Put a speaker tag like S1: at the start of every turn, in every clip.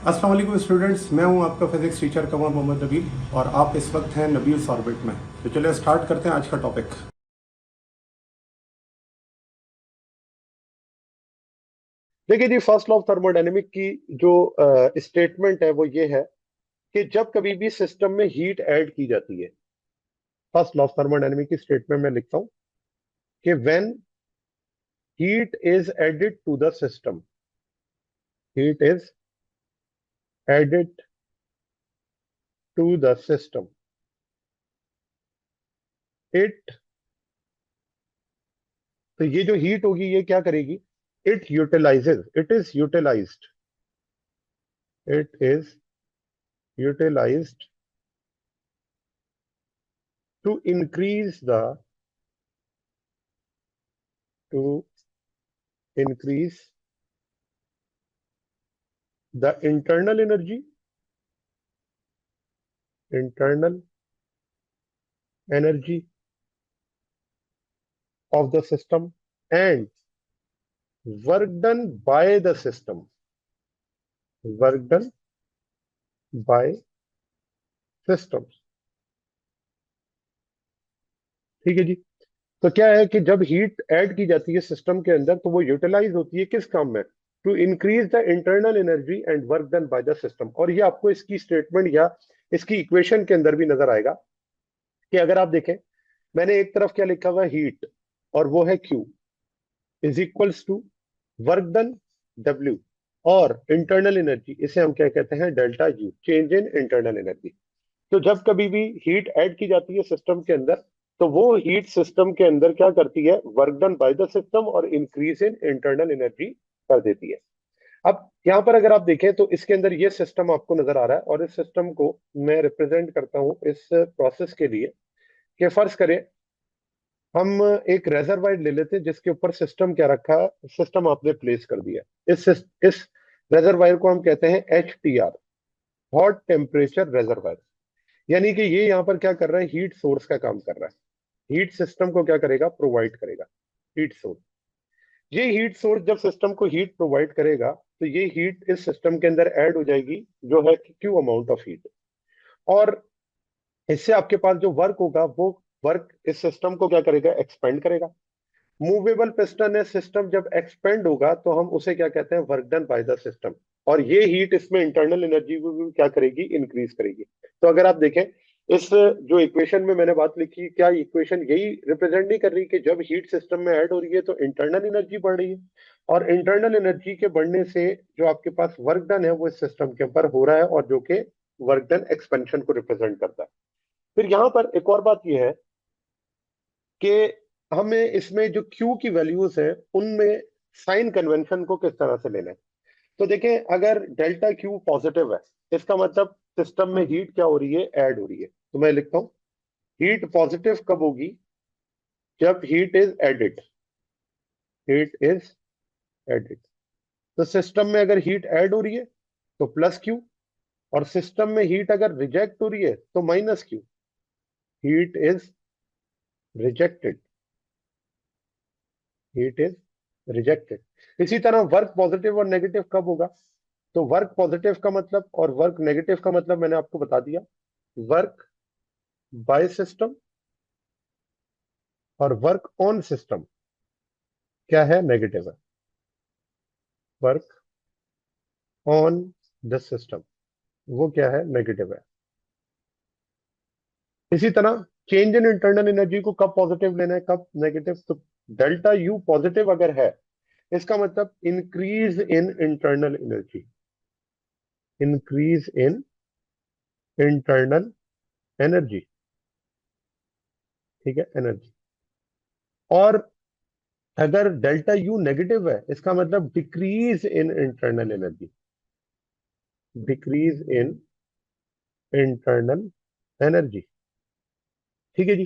S1: अस्सलाम वालेकुम स्टूडेंट्स, मैं हूं आपका फिजिक्स टीचर कमर मोहम्मद नबील और आप इस वक्त हैं नबील्स ऑर्बिट में। तो चलिए स्टार्ट करते हैं आज का टॉपिक।
S2: देखिए जी, फर्स्ट लॉ ऑफ थर्मोडायनेमिक की जो स्टेटमेंट है वो ये है कि जब कभी भी सिस्टम में हीट ऐड की जाती है। फर्स्ट लॉ ऑफ थर्मोडायनेमिक की स्टेटमेंट में लिखता हूं कि when heat is added to the system, heat is added to the system, it तो ये जो हीट होगी ये क्या करेगी? It utilises, it is utilised to increase the to increase the internal energy of the system and work done by the system, work done by systems। ठीक है जी। तो क्या है कि जब हीट ऐड की जाती है सिस्टम के अंदर तो वो यूटिलाइज होती है किस काम में? To increase the internal energy and work done by the system. और ये आपको इसकी स्टेटमेंट या इसकी इक्वेशन के अंदर भी नजर आएगा कि अगर आप देखें, मैंने एक तरफ क्या लिखा हुआ है, हीट, और वो है Q is equals to work done W, और इंटरनल एनर्जी इसे हम क्या कहते हैं? Delta U, change in internal energy. तो जब कभी भी हीट ऐड की जाती है सिस्टम के अंदर तो वो हीट सिस्टम के अंदर क्या करती है? Work done by the system और इंक्रीज इन इंटरनल एनर्जी कर देती है। अब यहाँ पर अगर आप देखें तो इसके अंदर ये सिस्टम आपको नजर आ रहा है, और इस सिस्टम को मैं रिप्रेजेंट करता हूं इस प्रोसेस के लिए कि फर्ज करें हम एक रेजरवायर ले लेते हैं जिसके ऊपर सिस्टम क्या रखा है, सिस्टम आपने प्लेस कर दिया। इस रेजरवायर को हम कहते हैं HTR, हॉट टेम्परेचर रेजरवायर। यानी कि ये यहाँ पर क्या कर रहा है? हीट सोर्स का काम कर रहा है। हीट सिस्टम को क्या करेगा? प्रोवाइड करेगा हीट सोर्स। ये हीट सोर्स जब सिस्टम को हीट प्रोवाइड करेगा तो ये हीट इस सिस्टम के अंदर ऐड हो जाएगी, जो है क्यू अमाउंट ऑफ हीट। और इससे आपके पास जो वर्क होगा वो वर्क इस सिस्टम को क्या करेगा? एक्सपेंड करेगा। मूवेबल पिस्टन है सिस्टम, जब एक्सपेंड होगा तो हम उसे क्या कहते हैं? Work done by the system. और ये हीट इसमें इंटरनल एनर्जी को भी क्या करेगी? इंक्रीज करेगी। तो अगर आप देखें इस जो इक्वेशन में मैंने बात लिखी, क्या इक्वेशन यही रिप्रेजेंट नहीं कर रही कि जब हीट सिस्टम में ऐड हो रही है तो इंटरनल एनर्जी बढ़ रही है, और इंटरनल एनर्जी के बढ़ने से जो आपके पास वर्क डन है वो इस सिस्टम के ऊपर हो रहा है, और जो कि वर्क डन एक्सपेंशन को रिप्रेजेंट करता है। फिर यहाँ पर एक और बात यह है कि हमें इसमें जो क्यू की वैल्यूज है उनमें साइन कन्वेंशन को किस तरह से लेना है। तो देखें, अगर डेल्टा क्यू पॉजिटिव है इसका मतलब सिस्टम में हीट क्या हो रही है? ऐड हो रही है। तो मैं लिखता हूं हीट पॉजिटिव कब होगी? जब heat is added, heat is added. तो सिस्टम में अगर हीट ऐड हो रही है तो प्लस क्यू, और सिस्टम में हीट अगर रिजेक्ट हो रही है तो minus Q. Heat is rejected, heat is rejected. इसी तरह वर्क पॉजिटिव और नेगेटिव कब होगा? तो वर्क पॉजिटिव का मतलब और वर्क नेगेटिव का मतलब मैंने आपको बता दिया। वर्क बाय सिस्टम और वर्क ऑन सिस्टम क्या है? नेगेटिव है। वर्क ऑन द सिस्टम वो क्या है? नेगेटिव है। इसी तरह चेंज इन इंटरनल एनर्जी को कब पॉजिटिव लेना है, कब नेगेटिव? तो डेल्टा यू पॉजिटिव अगर है इसका मतलब increase in internal energy, increase in internal energy. ठीक है, एनर्जी। और अगर डेल्टा यू नेगेटिव है इसका मतलब decrease in internal energy, decrease in internal energy. ठीक है जी।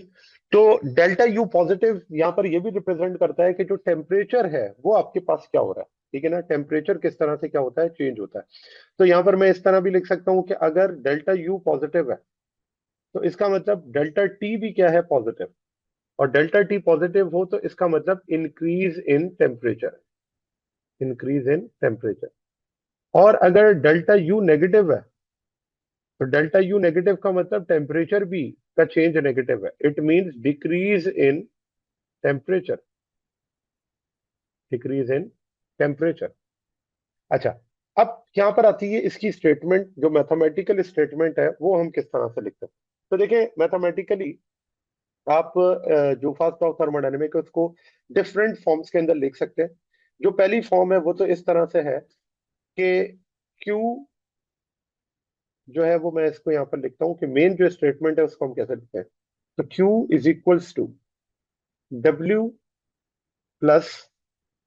S2: तो डेल्टा यू पॉजिटिव यहां पर यह भी रिप्रेजेंट करता है कि जो टेम्परेचर है वो आपके पास क्या हो रहा है। ठीक है ना, टेम्परेचर किस तरह से क्या होता है? चेंज होता है। तो यहां पर मैं इस तरह भी लिख सकता हूं कि अगर डेल्टा यू पॉजिटिव है तो इसका मतलब डेल्टा टी भी क्या है? पॉजिटिव। और डेल्टा टी पॉजिटिव हो तो इसका मतलब increase in temperature, increase in temperature. और अगर डेल्टा यू नेगेटिव है तो डेल्टा यू नेगेटिव का मतलब टेम्परेचर भी का चेंज नेगेटिव है। It means decrease in temperature, decrease in temperature. अच्छा, अब यहाँ पर आती है इसकी स्टेटमेंट, जो मैथमेटिकल स्टेटमेंट है वो हम किस तरह से लिखते हैं। तो देखिए मैथमेटिकली आप जो फर्स्ट लॉ ऑफ थर्मोडायनेमिक्स है उसको डिफरेंट फॉर्म्स के अंदर लिख सकते हैं। जो पहली फॉर्म है वो तो इस तरह से है कि Q जो है वो, मैं इसको यहाँ पर लिखता हूँ कि मेन जो स्टेटमेंट है उसको हम कैसे लिखते हैं। तो Q is equals to W plus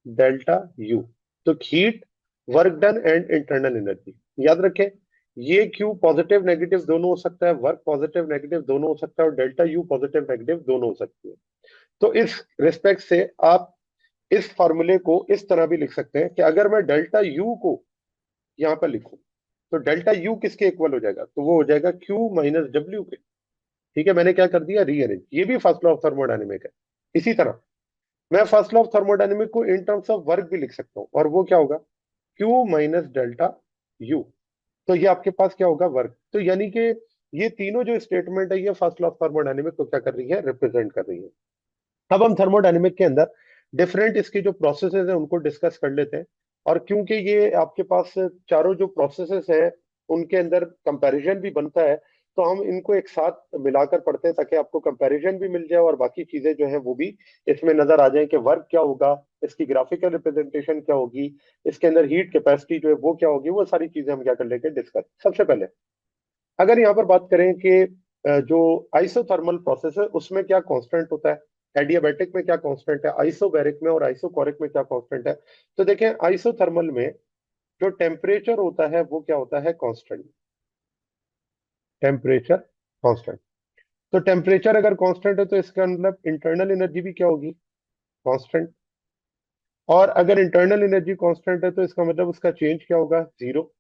S2: delta U. तो heat, work done and internal energy, याद रखें ये क्यू पॉजिटिव नेगेटिव दोनों हो सकता है, वर्क पॉजिटिव नेगेटिव दोनों हो सकता है, और डेल्टा यू पॉजिटिव नेगेटिव दोनों हो सकती है। तो इस रिस्पेक्ट से आप इस फॉर्मूले को इस तरह भी लिख सकते हैं कि अगर मैं डेल्टा यू को यहां पर लिखूं तो डेल्टा यू किसके इक्वल हो जाएगा, तो वो हो जाएगा क्यू माइनस डब्ल्यू के। ठीक है, मैंने क्या कर दिया, रीअरेंज। ये भी फर्स्ट लॉ ऑफ थर्मोडायनेमिक है। इसी तरह मैं फर्स्ट लॉ ऑफ थर्मोडायनेमिक को इन टर्म्स ऑफ वर्क भी लिख सकता हूं, और वो क्या होगा, क्यू माइनस डेल्टा यू। तो ये आपके पास क्या होगा, वर्क। तो यानी कि ये तीनों जो स्टेटमेंट है ये फर्स्ट लॉ ऑफ थर्मोडायनेमिक को क्या कर रही है, रिप्रेजेंट कर रही है। अब हम थर्मोडायनेमिक के अंदर डिफरेंट इसके जो प्रोसेसेस हैं उनको डिस्कस कर लेते हैं। और क्योंकि ये आपके पास चारों जो प्रोसेसेस हैं उनके अंदर कंपैरिजन भी बनता है, तो हम इनको एक साथ मिलाकर पढ़ते हैं ताकि आपको कंपैरिजन भी मिल जाए और बाकी चीजें जो हैं वो भी इसमें नजर आ जाए कि वर्क क्या होगा, इसकी ग्राफिकल रिप्रेजेंटेशन क्या होगी, इसके अंदर हीट कैपेसिटी जो है वो क्या होगी, वो सारी चीजें हम क्या कर लेंगे, डिस्कस। सबसे पहले अगर यहाँ पर बात करें कि जो आइसोथर्मल प्रोसेस है उसमें क्या कांस्टेंट होता है, एडियाबैटिक में क्या कांस्टेंट है, आइसोबैरिक में और आइसोकोरिक में क्या कांस्टेंट है। तो देखें आइसोथर्मल में जो टेम्परेचर होता है वो क्या होता है, कांस्टेंट। Temperature constant. तो टेम्परेचर अगर कांस्टेंट है तो इसका मतलब इंटरनल एनर्जी भी क्या होगी, कांस्टेंट। और अगर इंटरनल एनर्जी कांस्टेंट है तो इसका मतलब उसका चेंज क्या होगा, जीरो।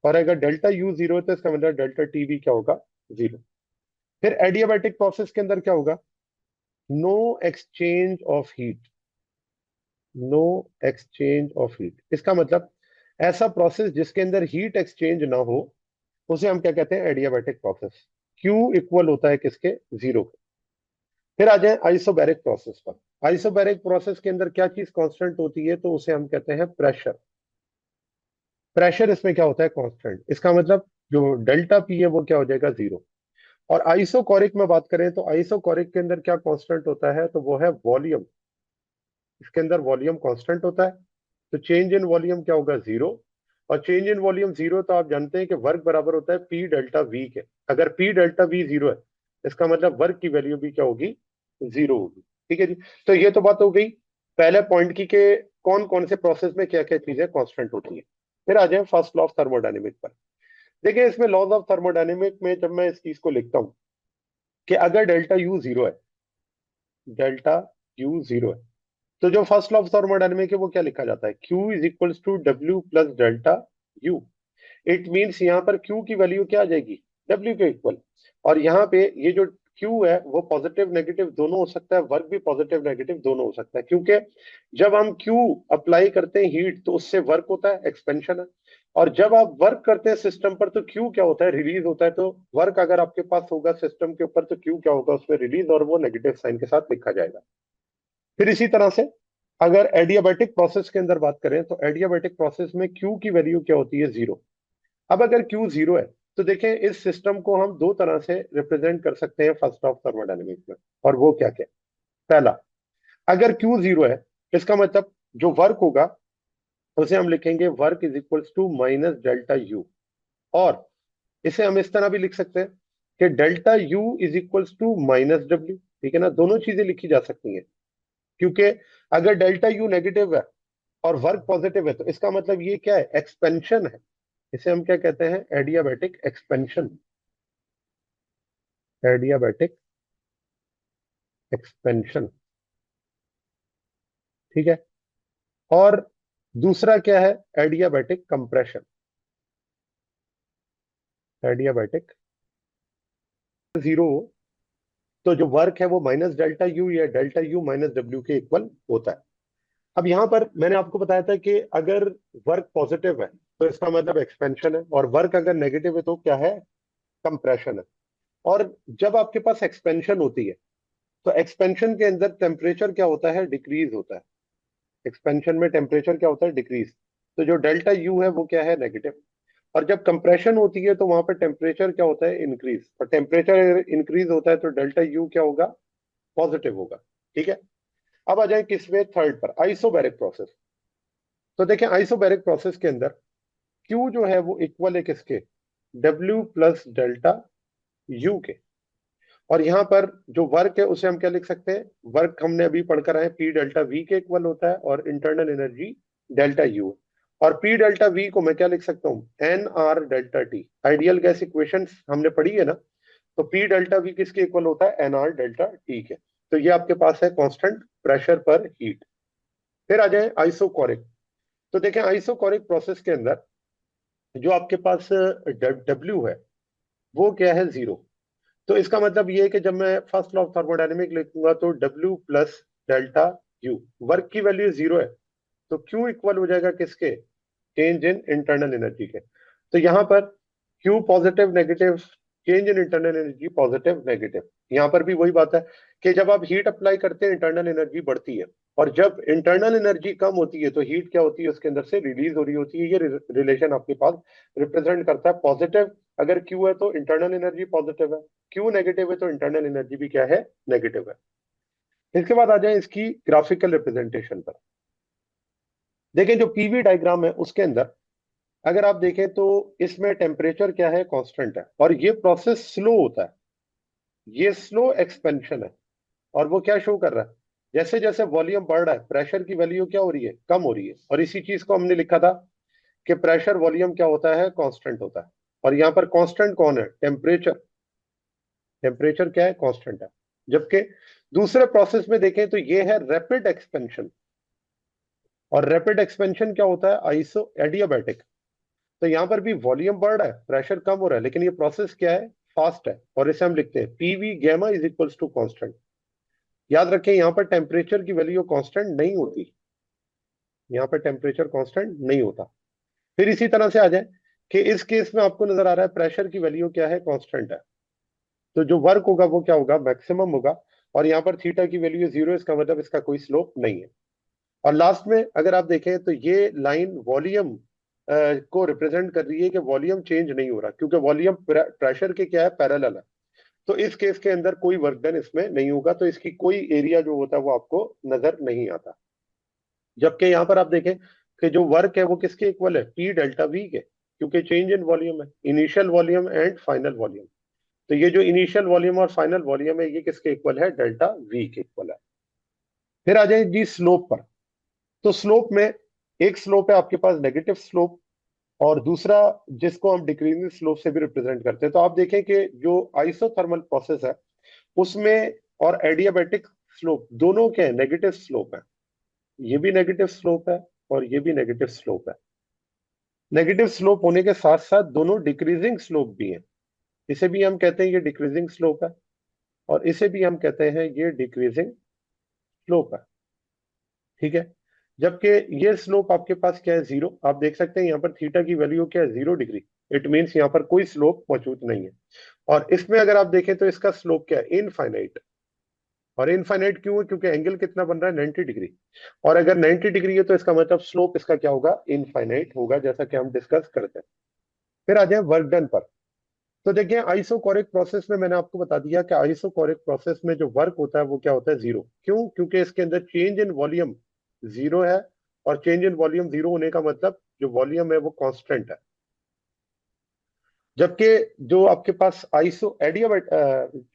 S2: और अगर डेल्टा यू जीरो है तो इसका मतलब डेल्टा टी भी क्या होगा, जीरो। फिर एडियाबैटिक प्रोसेस के अंदर क्या होगा, no exchange of heat, no exchange of heat. इसका मतलब ऐसा प्रोसेस जिसके अंदर हीट एक्सचेंज ना हो उसे हम क्या कहते हैं, एडियाबैटिक प्रोसेस। क्यू इक्वल होता है किसके, जीरो के। फिर आ जाए आइसोबैरिक प्रोसेस पर। आइसोबैरिक प्रोसेस के अंदर क्या चीज कांस्टेंट होती है, तो उसे हम कहते हैं प्रेशर। प्रेशर इसमें क्या होता है, कांस्टेंट। इसका मतलब जो डेल्टा पी है वो क्या हो जाएगा, जीरो। और आइसोकोरिक में बात करें तो आइसोकोरिक के अंदर क्या कांस्टेंट होता है, तो वो है वॉल्यूम। इसके अंदर वॉल्यूम कांस्टेंट होता है, तो चेंज इन वॉल्यूम क्या होगा, जीरो। और चेंज इन वॉल्यूम जीरो तो आप जानते हैं कि वर्क बराबर होता है पी डेल्टा वी के। अगर पी डेल्टा वी जीरो है इसका मतलब वर्क की वैल्यू भी क्या होगी, जीरो होगी। ठीक है जी। तो ये तो बात हो गई पहले पॉइंट की के कौन कौन से प्रोसेस में क्या क्या चीजें कांस्टेंट होती है। फिर आ जाए फर्स्ट लॉ ऑफ थर्मोडायनेमिक पर। देखिए इसमें लॉज ऑफ थर्मोडायनेमिक में जब मैं इस चीज को लिखता हूं कि अगर डेल्टा यू जीरो है, डेल्टा यू जीरो है, तो जो फर्स्ट लॉ ऑफ थर्मोडायनेमिक है वो क्या लिखा जाता है, Q is equals to W plus delta U. It means यहाँ पर Q की वैल्यू क्या आ जाएगी, W के इक्वल। और यहाँ पे ये जो Q है वो पॉजिटिव नेगेटिव दोनों हो सकता है, वर्क भी पॉजिटिव नेगेटिव दोनों हो सकता है, क्योंकि जब हम Q अप्लाई करते हैं हीट तो उससे वर्क होता है, एक्सपेंशन है। और जब आप वर्क करते हैं सिस्टम पर तो Q क्या होता है, रिलीज होता है। तो वर्क अगर आपके पास होगा सिस्टम के ऊपर तो Q क्या होगा, उसमें रिलीज, और वो नेगेटिव साइन के साथ लिखा जाएगा। फिर इसी तरह से अगर एडियाबैटिक प्रोसेस के अंदर बात करें तो एडियाबैटिक प्रोसेस में क्यू की वैल्यू क्या होती है, जीरो। अब अगर क्यू जीरो है तो देखें इस सिस्टम को हम दो तरह से रिप्रेजेंट कर सकते हैं फर्स्ट ऑफ थर्मोडायनेमिक्स में। और वो क्या क्या, पहला, अगर क्यू जीरो है इसका मतलब जो वर्क होगा उसे हम लिखेंगे work is equals to minus delta U. और इसे हम इस तरह भी लिख सकते हैं कि delta U is equals to minus W. ठीक है ना, दोनों चीजें लिखी जा सकती हैं, क्योंकि अगर डेल्टा यू नेगेटिव है और वर्क पॉजिटिव है तो इसका मतलब ये क्या है, एक्सपेंशन है। इसे हम क्या कहते हैं, एडियाबैटिक एक्सपेंशन। Adiabatic expansion. ठीक है। और दूसरा क्या है, एडियाबैटिक कंप्रेशन। एडियाबैटिक जीरो तो जो वर्क है वो माइनस डेल्टा यू या डेल्टा यू माइनस डब्ल्यू के इक्वल होता है। अब यहां पर मैंने आपको बताया था कि अगर वर्क पॉजिटिव है तो इसका मतलब एक्सपेंशन है, और वर्क अगर नेगेटिव है तो क्या है, कंप्रेशन है। और जब आपके पास एक्सपेंशन होती है तो एक्सपेंशन के अंदर टेम्परेचर क्या होता है, डिक्रीज होता है। एक्सपेंशन में टेम्परेचर क्या होता है, डिक्रीज। तो जो डेल्टा यू है वो क्या है, नेगेटिव। और जब कंप्रेशन होती है तो वहां पर टेम्परेचर क्या होता है, इंक्रीज। और टेम्परेचर इंक्रीज होता है तो डेल्टा यू क्या होगा, पॉजिटिव होगा। ठीक है। अब आ जाए किसमें, थर्ड पर, आइसोबैरिक प्रोसेस। तो देखें आइसोबैरिक प्रोसेस के अंदर क्यू जो है वो इक्वल है किसके, डब्ल्यू प्लस डेल्टा यू के। और यहाँ पर जो वर्क है उसे हम क्या लिख सकते हैं, वर्क हमने अभी पढ़कर आए पी डेल्टा वी के इक्वल होता है, और इंटरनल एनर्जी डेल्टा यू। और पी डेल्टा वी को मैं क्या लिख सकता हूँ, N R delta T. Ideal gas equation हमने पढ़ी है ना, तो पी डेल्टा वी किसके इक्वल होता है, एन आर डेल्टा टी के। तो ये आपके पास है कांस्टेंट प्रेशर पर हीट। फिर आ जाए आइसोकोरिक। तो देखें आइसोकोरिक प्रोसेस के अंदर जो आपके पास डब्ल्यू है वो क्या है, जीरो। तो इसका मतलब ये है कि जब मैं फर्स्ट लॉ ऑफ थर्मोडायनेमिक लिखूंगा तो W plus delta you, work की वैल्यू जीरो है, तो क्यू इक्वल हो जाएगा किसके, चेंज इन इंटरनल एनर्जी के। तो यहाँ पर Q positive negative, change in internal energy positive negative. यहाँ पर भी वही बात है कि जब आप हीट अप्लाई करते हैं इंटरनल एनर्जी बढ़ती है, और जब इंटरनल एनर्जी कम होती है तो हीट क्या होती है, उसके अंदर से रिलीज हो रही होती है। ये रिलेशन आपके पास रिप्रेजेंट करता है पॉजिटिव। अगर क्यू है तो इंटरनल एनर्जी पॉजिटिव है, क्यू नेगेटिव है तो इंटरनल एनर्जी भी क्या है, नेगेटिव है। इसके बाद आ जाए इसकी ग्राफिकल रिप्रेजेंटेशन पर। देखें जो पीवी डायग्राम है उसके अंदर अगर आप देखें तो इसमें टेम्परेचर क्या है, कांस्टेंट है, और ये प्रोसेस स्लो होता है, ये स्लो एक्सपेंशन है। और वो क्या शो कर रहा है, जैसे जैसे वॉल्यूम बढ़ रहा है प्रेशर की वैल्यू क्या हो रही है, कम हो रही है। और इसी चीज को हमने लिखा था कि प्रेशर वॉल्यूम क्या होता है, कांस्टेंट होता है। और यहाँ पर कांस्टेंट कौन है, टेम्परेचर। टेम्परेचर क्या है, कांस्टेंट है। जबकि दूसरे प्रोसेस में देखें तो ये है रैपिड एक्सपेंशन। और रैपिड एक्सपेंशन क्या होता है, आइसो एडियाबैटिक। तो यहाँ पर भी वॉल्यूम बढ़ रहा है, प्रेशर कम हो रहा है, लेकिन ये प्रोसेस क्या है, फास्ट है। और इसे हम लिखते हैं PV gamma is equals to constant. याद रखें यहाँ पर टेम्परेचर की वैल्यू कांस्टेंट नहीं होती, यहाँ पर टेम्परेचर कांस्टेंट नहीं होता। फिर इसी तरह से आ जाए कि इस केस में आपको नजर आ रहा है प्रेशर की वैल्यू क्या है, कांस्टेंट है। तो जो वर्क होगा वो क्या होगा, मैक्सिमम होगा। और यहाँ पर थीटा की वैल्यू जीरो, इसका मतलब इसका कोई स्लोप नहीं है। और लास्ट में अगर आप देखें तो ये लाइन वॉल्यूम को रिप्रेजेंट कर रही है कि वॉल्यूम चेंज नहीं हो रहा, क्योंकि वॉल्यूम प्रेशर के क्या है, पैरेलल है। तो इस केस के अंदर कोई वर्क डन इसमें नहीं होगा, तो इसकी कोई एरिया जो होता है वो आपको नजर नहीं आता। जबकि यहाँ पर आप देखें कि जो वर्क है वो किसके इक्वल है, पी डेल्टा वी के, क्योंकि चेंज इन वॉल्यूम है, initial volume and final volume. तो ये जो इनिशियल वॉल्यूम और फाइनल वॉल्यूम है ये किसके इक्वल है, डेल्टा वी के इक्वल है। फिर आ जाए जी स्लोप पर। तो स्लोप में एक स्लोप है आपके पास नेगेटिव स्लोप, और दूसरा जिसको हम डिक्रीजिंग स्लोप से भी रिप्रेजेंट करते हैं। तो आप देखें कि जो आइसोथर्मल प्रोसेस है उसमें और एडियाबैटिक स्लोप दोनों के नेगेटिव स्लोप है। ये भी नेगेटिव स्लोप है और ये भी नेगेटिव स्लोप है। नेगेटिव स्लोप होने के साथ साथ दोनों डिक्रीजिंग स्लोप भी हैं। इसे भी हम कहते हैं ये डिक्रीजिंग स्लोप है, और इसे भी हम कहते हैं ये डिक्रीजिंग स्लोप है। ठीक है। जबकि ये स्लोप आपके पास क्या है, जीरो। आप देख सकते हैं यहाँ पर थीटा की वैल्यू क्या है, 0 डिग्री। इट मीन्स यहाँ पर कोई स्लोप मौजूद नहीं है। और इसमें अगर आप देखें तो इसका स्लोप क्या है, इनफाइनाइट। और इनफाइनाइट क्यों है, क्योंकि एंगल कितना बन रहा है, 90 डिग्री। और अगर 90 डिग्री है तो इसका मतलब स्लोप इसका क्या होगा, इनफाइनाइट होगा, जैसा कि हम डिस्कस करते हैं। फिर आ जाए वर्क डन पर। तो देखिए आइसोकोरिक प्रोसेस में मैंने आपको बता दिया कि आइसोकोरिक प्रोसेस में जो वर्क होता है वो क्या होता है, जीरो। क्यों, क्योंकि इसके अंदर चेंज इन वॉल्यूम जीरो है। और चेंज इन वॉल्यूम जीरो होने का मतलब जो वॉल्यूम है वो कांस्टेंट है। जबकि जो आपके पास आइसो एडियाबैट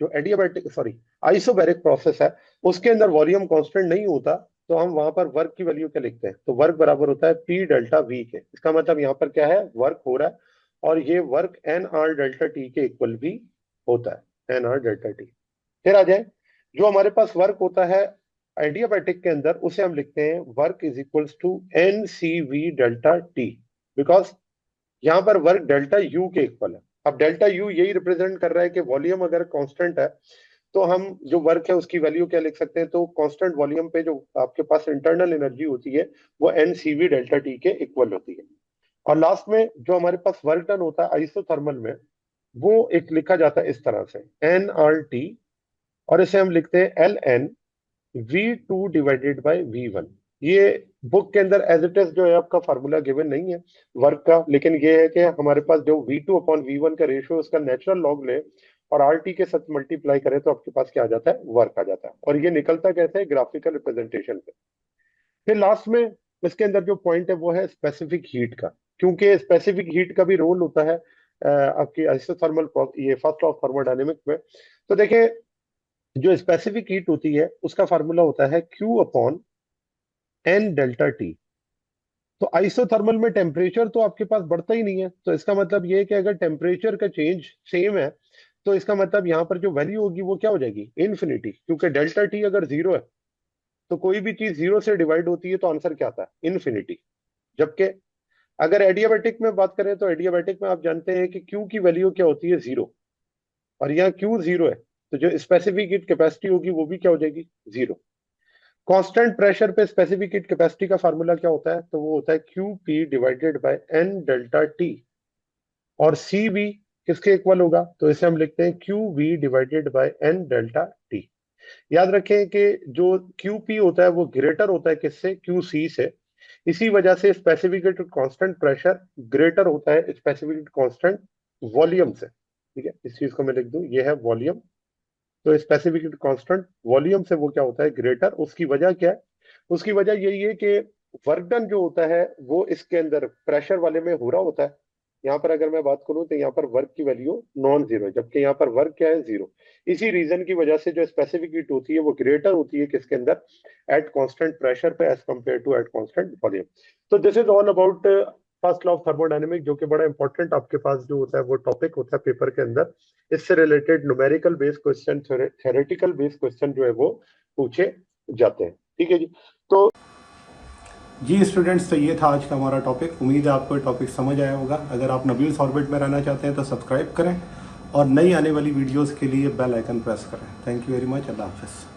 S2: जो एडियाबैटिक सॉरी आइसोबैरिक प्रोसेस है उसके अंदर वॉल्यूम कांस्टेंट नहीं होता। तो हम वहां पर वर्क की वैल्यू क्या लिखते हैं, तो वर्क बराबर होता है पी डेल्टा वी के। इसका मतलब यहाँ पर क्या है, वर्क हो रहा है, और ये work N R delta T के इक्वल भी होता है, एन आर डेल्टा टी। फिर आ जाए जो हमारे पास वर्क होता है एडियाबैटिक के अंदर, उसे हम लिखते हैं work is equals to N C V delta T. Because यहाँ पर वर्क डेल्टा यू के इक्वल है। अब डेल्टा यू यही रिप्रेजेंट कर रहा है कि वॉल्यूम अगर कांस्टेंट है तो हम जो वर्क है उसकी वैल्यू क्या लिख सकते हैं, तो कांस्टेंट वॉल्यूम पे जो आपके पास इंटरनल एनर्जी होती है वो N C V delta T के इक्वल होती है। और लास्ट में जो हमारे पास वर्क डन होता है आइसोथर्मल में, वो एक लिखा जाता है इस तरह से nRT, और इसे हम लिखते हैं ln V2 divided by V1। ये बुक के अंदर एज इट इज जो है आपका फार्मूला गिवन नहीं है वर्क का, लेकिन ये है कि हमारे पास जो V2 अपॉन V1 का रेशियो उसका नेचुरल लॉग ले और RT के साथ मल्टीप्लाई करें तो आपके पास क्या आ जाता है, वर्क आ जाता है। और ये निकलता कैसे है, ग्राफिकल रिप्रेजेंटेशन पे। फिर लास्ट में इसके अंदर जो पॉइंट है वो है स्पेसिफिक हीट का, क्योंकि स्पेसिफिक हीट का भी रोल होता है आपकी आइसोथर्मल ये फर्स्ट लॉ ऑफ थर्मोडायनेमिक्स में। तो देखिए जो स्पेसिफिक हीट होती है उसका फार्मूला होता है Q upon N delta T. तो आइसोथर्मल में टेम्परेचर तो आपके पास बढ़ता ही नहीं है, तो इसका मतलब ये है कि अगर टेम्परेचर का चेंज सेम है तो इसका मतलब यहाँ पर जो वैल्यू होगी वो क्या हो जाएगी, इन्फिनिटी, क्योंकि डेल्टा टी अगर जीरो है तो कोई भी चीज जीरो से डिवाइड होती है तो आंसर क्या आता है, इन्फिनिटी। जबकि अगर एडियाबैटिक में बात करें तो एडियाबैटिक में आप जानते हैं कि क्यू की वैल्यू क्या होती है, जीरो, और यहाँ क्यू जीरो है तो जो स्पेसिफिक हीट कैपेसिटी होगी वो भी क्या हो जाएगी, जीरो। कांस्टेंट प्रेशर पे स्पेसिफिक हीट कैपेसिटी का फार्मूला क्या होता है, तो वो होता है Q P divided by N delta T, और सी वी किसके इक्वल होगा, तो इसे हम लिखते हैं Q V divided by N delta T. याद रखें कि जो क्यू पी होता है वो ग्रेटर होता है किससे, क्यू सी से। इसी वजह से specific heat constant pressure greater होता है स्पेसिफिक हीट कांस्टेंट वॉल्यूम से। ठीक है, इस चीज को मैं लिख दूं, ये है वॉल्यूम। तो स्पेसिफिक हीट कांस्टेंट वॉल्यूम से वो क्या होता है, ग्रेटर। उसकी वजह क्या है, उसकी वजह यही है कि वर्क डन जो होता है वो इसके अंदर प्रेशर वाले में हो रहा होता है। यहाँ पर अगर मैं बात करूं तो यहाँ पर वर्क की वैल्यू नॉन जीरो है, जबकि यहाँ पर वर्क क्या है, जीरो। इसी रीजन की वजह से जो स्पेसिफिक हीट होती है वो ग्रेटर होती है किसके अंदर, एट कांस्टेंट प्रेशर पे as compare to at constant volume. तो this is all about first law of thermodynamic, जो कि बड़ा इंपॉर्टेंट आपके पास जो होता है वो टॉपिक होता है पेपर के अंदर। इससे related numerical based question, theoretical based question जो है वो पूछे जाते हैं। ठीक है जी। तो
S1: जी स्टूडेंट्स, तो ये था आज का हमारा टॉपिक। उम्मीद है आपको टॉपिक समझ आया होगा। अगर आप नबील्स ऑर्बिट में रहना चाहते हैं तो सब्सक्राइब करें और नई आने वाली वीडियोस के लिए बेल आइकन प्रेस करें। Thank you very much. अल्लाह हाफिज़।